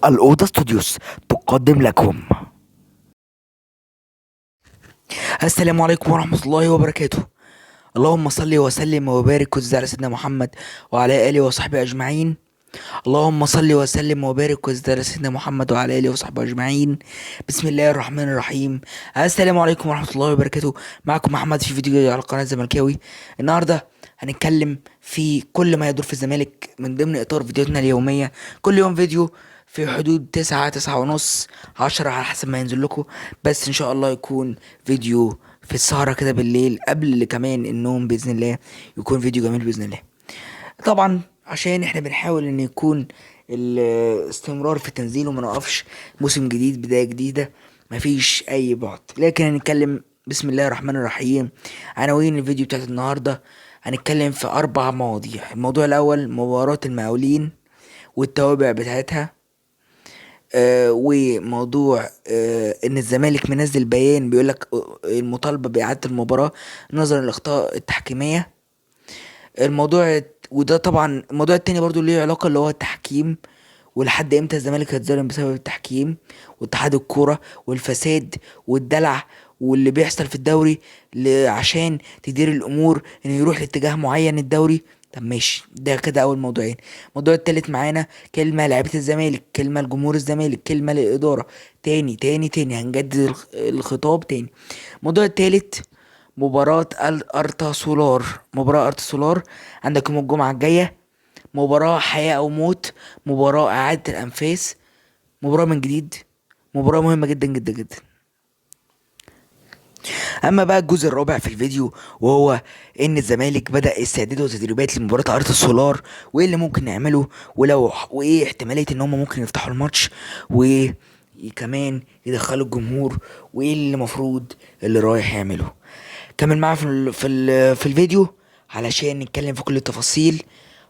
الأوضة استوديوس تقدم لكم. السلام عليكم ورحمة الله وبركاته. اللهم صل وسلم وبارك وزد على سيدنا محمد وعلى آله وصحبه أجمعين. اللهم صل وسلم وبارك وزد على سيدنا محمد وعلى آله وصحبه أجمعين. بسم الله الرحمن الرحيم. السلام عليكم ورحمة الله وبركاته. معكم محمد في فيديو جديد على قناة زملكاوي. النهاردة هنتكلم في كل ما يدور في الزمالك من ضمن إطار فيديوهاتنا اليومية. كل يوم فيديو في حدود 9 9:30 10 على حسب ما ينزل لكم، بس إن شاء الله يكون فيديو في السهرة كده بالليل قبل كمان النوم بإذن الله، يكون فيديو جميل بإذن الله. طبعا عشان احنا بنحاول ان يكون الاستمرار في التنزيل وما نقفش، موسم جديد بداية جديدة مفيش اي بعد، لكن هنتكلم بسم الله الرحمن الرحيم. عناوين الفيديو بتاعت النهاردة هنتكلم في 4 مواضيع. الموضوع الاول مباراة المقاولين والتوابع بتاعتها، وموضوع ان الزمالك منزل بيان بيقولك المطالبة بإعادة المباراة نظرا للأخطاء التحكيمية. وده طبعا الموضوع التاني برضو ليه علاقة، اللي هو التحكيم ولحد امتى الزمالك هيتظلم بسبب التحكيم، واتحاد الكورة والفساد والدلع واللي بيحصل في الدوري عشان تدير الامور ان يروح لاتجاه معين الدوري. طب ماشي، ده كده اول موضوعين. الموضوع التالت معانا كلمة لعيبة الزمالك، كلمة لجمهور الزمالك، كلمة للإدارة. تاني تاني تاني هنجدد الخطاب تاني. الموضوع التالت مباراة الأرتا سولار. مباراة أرتا سولار عندك يوم الجمعة الجاية، مباراة حياة أو موت، مباراة إعادة الأنفاس، مباراة من جديد، مباراة مهمة جدا جدا جدا. أما بقى الجزء الرابع في الفيديو، وهو إن الزمالك بدأ استعداده وتدريبات لمباراة أرتا سولار، وإيه اللي ممكن نعمله، وإيه احتمالية إن هم ممكن يفتحوا الماتش، وكمان يدخلوا الجمهور، وإيه اللي المفروض اللي رايح يعمله. كمل معايا في الفيديو علشان نتكلم في كل التفاصيل.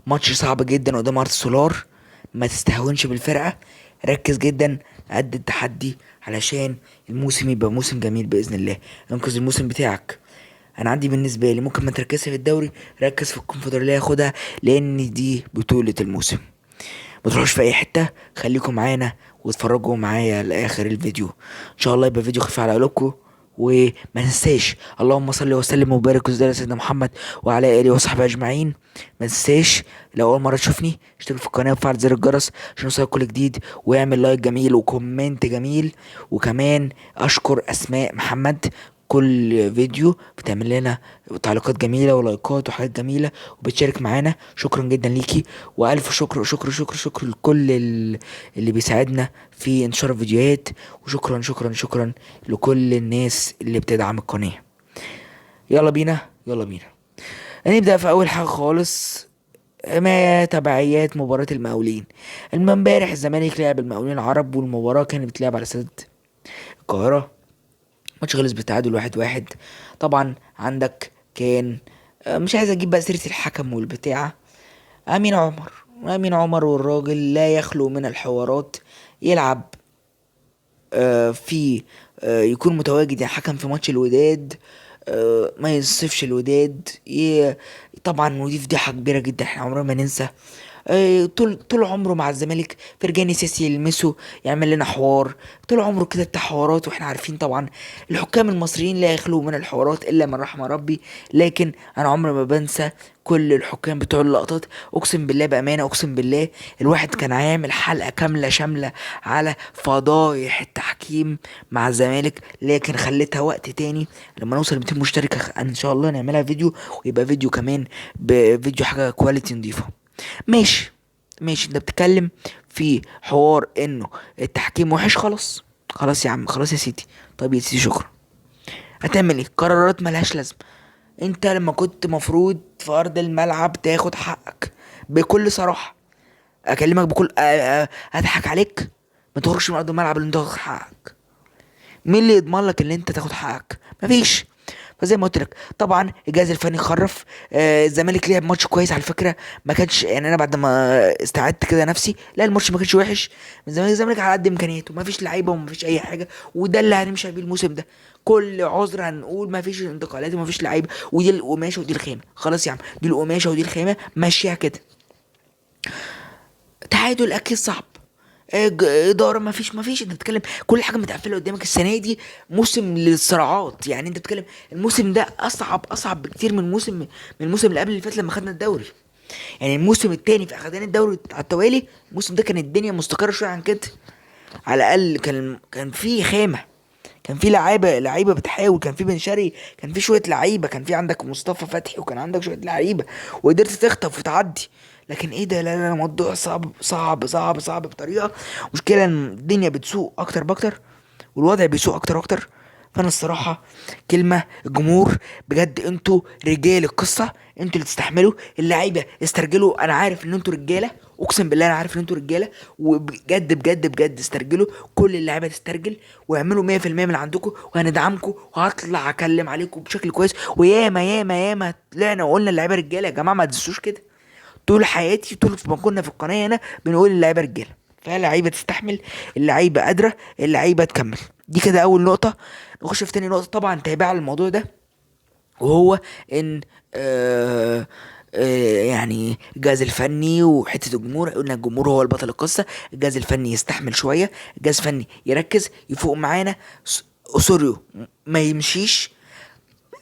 ماتش صعب جدا قدام ارض سولار، ما تستهونش بالفرقة، ركز جدا قد التحدي علشان الموسم يبقى موسم جميل بإذن الله. انقذ الموسم بتاعك. انا عندي بالنسبة لي ممكن ما تركزش في الدوري، ركز في الكونفدرالية خدها، لان دي بطولة الموسم. ما تروحوش في اي حتة، خليكم معانا واتفرجوا معايا لاخر الفيديو. ان شاء الله يبقى فيديو خفيف على قلوبكم. وما تنساش اللهم صل وسلم وبارك وزد على سيدنا محمد وعلى اله وصحبه اجمعين. ما تنساش لو اول مره تشوفني اشترك في القناه وفعل زر الجرس عشان يوصلك كل جديد، واعمل لايك جميل وكومنت جميل. وكمان اشكر اسماء محمد، كل فيديو بتعمل لنا تعليقات جميله ولايكات وحاجات جميله وبتشارك معانا. شكرا جدا ليكي، والف شكر شكر شكر شكر لكل اللي بيساعدنا في انتشار الفيديوهات، وشكرا شكرا شكرا لكل الناس اللي بتدعم القناة. يلا بينا يلا بينا هنبدأ في أول حاجة خالص. ما تبعيات مباراة المقاولين. امبارح الزمالك لعب المقاولين العرب، والمباراة كانت بتلعب على استاد القاهرة. ماتش خلص بالتعادل 1-1. طبعا عندك كان مش عايز اجيب بقى سيرة الحكم والبتاع. أمين عمر والراجل لا يخلو من الحوارات. يلعب في يكون متواجد يعني حكم في ماتش الوداد، ما ينصفش الوداد. طبعا ودي فضيحة كبيرة جدا، احنا عمرنا ما ننسى. طول عمره مع الزمالك فرجاني سيسي يلمسه يعمل لنا حوار، طول عمره كده بتاع حوارات. واحنا عارفين طبعا الحكام المصريين لا يخلو من الحوارات الا من رحم ربي، لكن انا عمري ما بنسى كل الحكام بتوع اللقطات. اقسم بالله بامانه، اقسم بالله الواحد كان هيعمل حلقه كامله شامله على فضايح التحكيم مع الزمالك، لكن خليتها وقت تاني لما نوصل 200 مشترك ان شاء الله نعملها فيديو، ويبقى فيديو كمان بفيديو حاجه كواليتي نضيفه. ماشي ماشي، انت بتتكلم في حوار انه التحكيم وحش. خلاص خلاص يا عم، خلاص يا سيدي. طيب يا سيدي شكرا. هتعمل ايه؟ قرارات ملهاش لازمه. انت لما كنت مفروض في ارض الملعب تاخد حقك بكل صراحه. اكلمك بكل اضحك عليك. ما تخرجش من ارض الملعب اللي انت تاخد حقك. مين اللي يضمن لك ان انت تاخد حقك؟ مفيش. فزي ما قلت لك طبعا الجهاز الفني خرف. الزمالك لعب ماتش كويس على فكره، ما كانش يعني انا بعد ما استعدت كده نفسي، لا الماتش ما كانش وحش. الزمالك على قد امكانياته، ما فيش لعيبه وما فيش اي حاجه، وده اللي هنمشي بيه الموسم ده. كل عذر هنقول ما فيش انتقالات وما فيش لعيبه، ودي القماشه ودي الخيمه. خلاص يا عم، دي القماشه ودي الخيمه، ماشيها كده. تعادل اكيد صعب، اداره، ما فيش انت بتتكلم كل حاجه متقفله قدامك. السنه دي موسم للصراعات، يعني انت بتتكلم الموسم ده اصعب بكتير من الموسم اللي قبل اللي فات لما خدنا الدوري. يعني الموسم التاني في اخدان الدوري على التوالي، الموسم ده كانت الدنيا مستقره شويه عن كده. على الاقل كان في خامه، كان في لعيبه بتحاول، كان في بن شرقي، كان في شويه لعيبه، كان في عندك مصطفى فتحي، وكان عندك شويه لعيبه وقدرت تخطف وتعدي. لكن ايه ده؟ لا لا لا، الموضوع صعب صعب صعب صعب بطريقه. مشكله ان الدنيا بتسوق اكتر باكتر، والوضع بيسوق اكتر واكتر. فانا الصراحه كلمه الجمهور، بجد انتوا رجال القصه، انتوا اللي تستحملوا. اللعيبه استرجلوا، انا عارف ان انتوا رجاله، اقسم بالله انا عارف ان انتوا رجاله، وبجد بجد بجد استرجلوا. كل اللعيبه تسترجل واعملوا 100% من عندكم، وهندعمكم، وهطلع اكلم عليكم بشكل كويس. وياما ياما ياما طلعنا وقلنا اللعيبه رجاله يا جماعه، ما تنسوش كده. طول حياتي، طول ما كنا في القناه هنا بنقول اللعيبه رجاله. فاللعيبه تستحمل، اللعيبه قادره، اللعيبه تكمل. دي كده اول نقطه. نخش في تاني نقطه طبعا تابعه للموضوع ده، وهو ان آه يعني الجهاز الفني وحته الجمهور. قلنا الجمهور هو البطل القصه، الجهاز الفني يستحمل شويه، الجهاز الفني يركز يفوق معانا. اسوريو ما يمشيش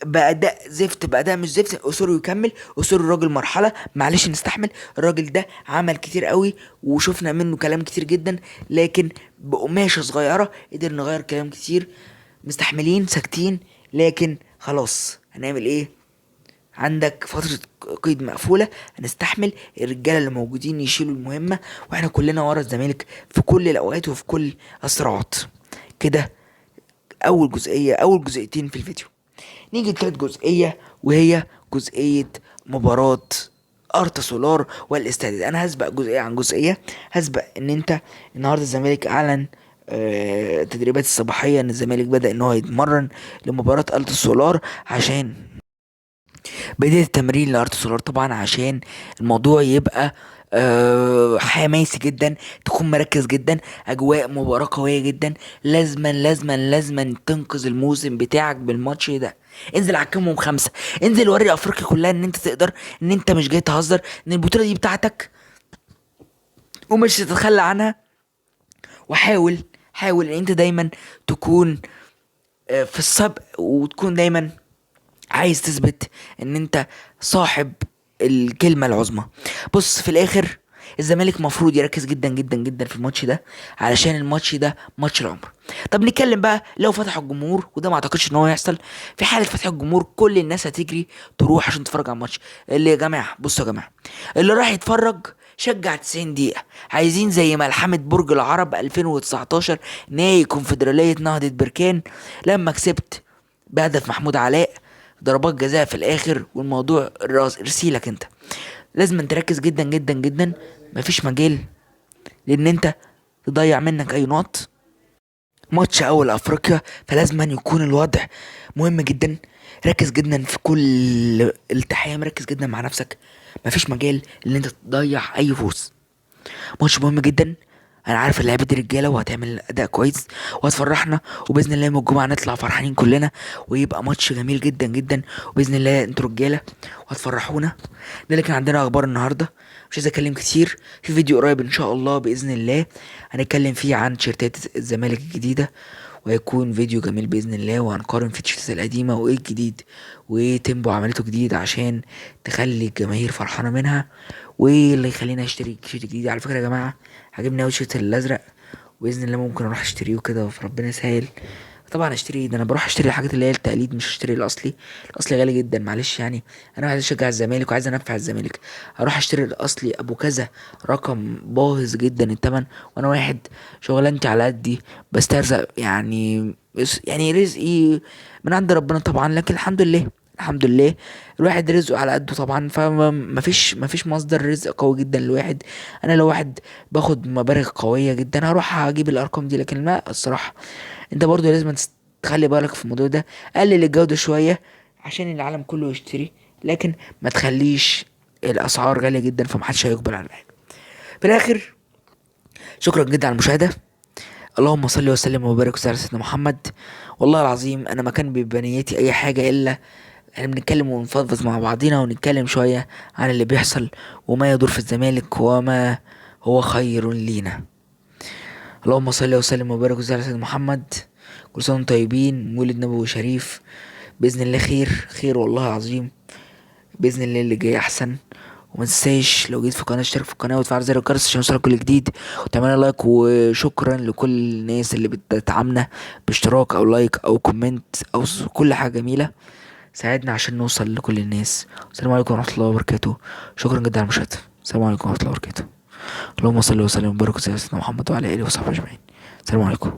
بأداء زفت، بأداء مش زفت. أسوريو يكمل، أسوريو راجل مرحلة، معلش نستحمل. الراجل ده عمل كتير قوي وشفنا منه كلام كتير جدا، لكن بقماشة صغيرة قدر نغير كلام كتير. مستحملين ساكتين، لكن خلاص هنعمل ايه؟ عندك فترة قيد مقفولة، هنستحمل. الرجالة اللي موجودين يشيلوا المهمة، واحنا كلنا ورا الزمالك في كل الأوقات وفي كل الصراعات. كده أول جزئيتين في الفيديو. نيجي لتالت جزئية، وهي جزئية مباراة ارتا سولار والاستعداد. انا هسبق جزئية عن جزئية. هسبق ان انت النهاردة الزمالك اعلن التدريبات الصباحية ان الزمالك بدأ ان هو يتمرن لمباراة ارتا سولار، عشان بداية التمرين لارتا سولار طبعا، عشان الموضوع يبقى حماسي جدا، تكون مركز جدا، اجواء مباراة قوية جدا. لازما تنقذ الموسم بتاعك بالماتش ده. انزل عكمهم 5، انزل وري افريقيا كلها ان انت تقدر، ان انت مش جاي تهزر، ان البطولة دي بتاعتك ومش تتخلى عنها. حاول ان انت دايما تكون في السبق، وتكون دايما عايز تثبت ان انت صاحب الكلمة العظمى. بص في الاخر، الزمالك مفروض يركز جدا جدا جدا في الماتش ده، علشان الماتش ده ماتش العمر. طب نتكلم بقى لو فتحوا الجمهور، وده ما اعتقدش ان هو يحصل. في حالة فتح الجمهور كل الناس هتجري تروح عشان تتفرج على الماتش. اللي يا جماعة بصوا يا جماعة، اللي راح يتفرج شجع 90 دقيقة. عايزين زي ملحمة برج العرب 2019 نهائي كونفدرالية نهضة بركان، لما كسبت بهدف محمود علاء، ضربات جزاء في الاخر، والموضوع رسيلك انت. لازم تركز جدا جدا جدا. مفيش مجال لان انت تضيع منك اي نقط. ماتش اول افريقيا، فلازم أن يكون الوضع مهم جدا. ركز جدا في كل التحية، مركز جدا مع نفسك. مفيش مجال ان انت تضيع اي فوز. ماتش مهم جدا. انا عارف اللعيبه دي رجاله وهتعمل اداء كويس وهتفرحنا، وباذن الله يوم الجمعه نطلع فرحانين كلنا، ويبقى ماتش جميل جدا جدا. وباذن الله انتوا رجاله وهتفرحونا. ده اللي كان عندنا اخبار النهارده. مش عايز اتكلم كتير. في فيديو قريب ان شاء الله باذن الله هنتكلم فيه عن تيشيرتات الزمالك الجديده، وهيكون فيديو جميل باذن الله، وهنقارن في التيشيرتات القديمه وايه الجديد، وايه تيمبو عملته جديد عشان تخلي الجماهير فرحانه منها، وايه اللي يخلينا اشتري تيشيرت جديد. على فكره يا جماعه عجبني اوي التيشيرت الازرق، باذن الله ممكن اروح اشتريه كده، فربنا يسهل. طبعا اشتري ده، انا بروح اشتري الحاجات اللي هي التقليد، مش اشتري الاصلي. الاصلي غالي جدا معلش يعني. انا عايز اشجع الزمالك وعايز انفع الزمالك، اروح اشتري الاصلي ابو كذا رقم باهظ جدا التمن، وانا واحد شغلانتي على قدي، بسترزق يعني. يعني رزقي من عند ربنا طبعا، لكن الحمد لله الحمد لله. الواحد رزقه على قده طبعا، فما فيش مصدر رزق قوي جدا لواحد. انا لو واحد باخد مبالغ قويه جدا هروح اجيب الارقام دي، لكن لا الصراحه انت برضو لازم تخلي بالك في الموضوع ده. قلل الجودة شوية عشان العالم كله يشتري، لكن ما تخليش الاسعار غالية جدا فمحدش هيقبل على الحاجة. في الاخر شكرا جدا على المشاهدة. اللهم صل وسلم وبارك على سيدنا محمد. والله العظيم انا ما كان ببنيتي اي حاجة الا احنا بنتكلم ونفضفض مع بعضينا، ونتكلم شوية عن اللي بيحصل وما يدور في الزمالك وما هو خير لينا. اللهم صل وسلم وبارك وزد على سيدنا محمد. كل سنة وانتم طيبين، مولد نبوي شريف. بإذن الله خير خير والله العظيم. بإذن الله اللي جاي أحسن. وما تنساش لو جيت في القناة اشترك في القناة وتفعل زر الجرس عشان يوصلك كل جديد، وتعمل لايك. وشكرا لكل الناس اللي بتدعمنا باشتراك أو لايك أو كومنت أو كل حاجة جميلة. ساعدنا عشان نوصل لكل الناس. السلام عليكم ورحمة الله وبركاته. شكرا جدا على المشاهدة. السلام عليكم ورحمة الله وبركاته. اللهم صل وسلم وبارك على سيدنا محمد وعلى آله وصحبه أجمعين. السلام عليكم.